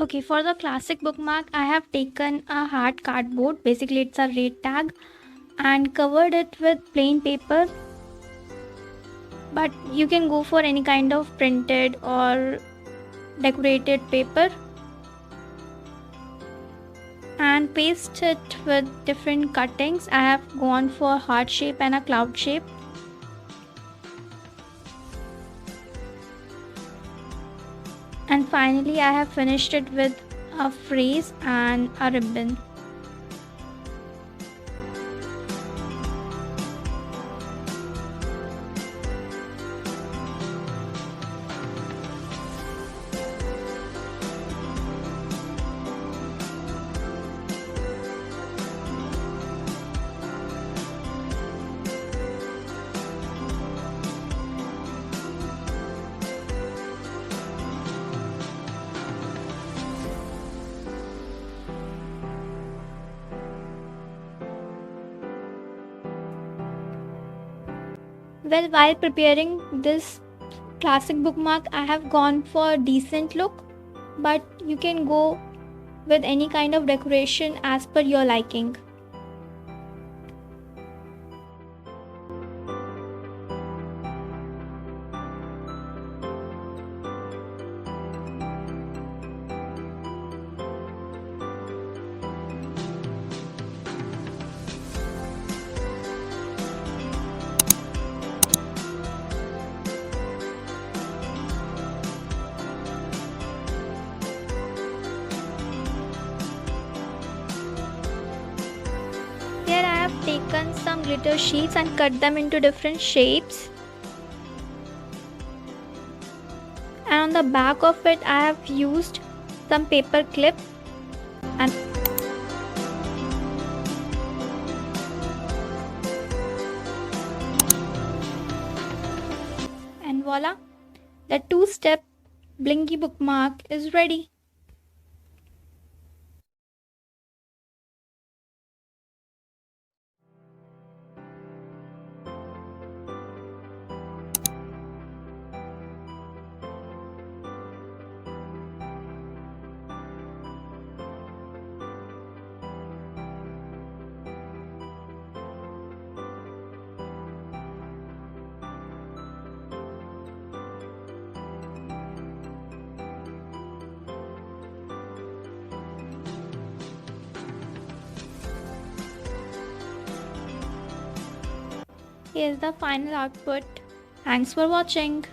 Okay, for the classic bookmark, I have taken a hard cardboard, basically it's a red tag, and covered it with plain paper. But you can go for any kind of printed or decorated paper and paste it with different cuttings. I have gone for heart shape and a cloud shape. And finally I have finished it with a phrase and a ribbon. Well, while preparing this classic bookmark, I have gone for a decent look, but you can go with any kind of decoration as per your liking. Here I have taken some glitter sheets and cut them into different shapes. And on the back of it I have used some paper clip and voila, the 2-step Blingy bookmark is ready. Here's the final output. Thanks for watching.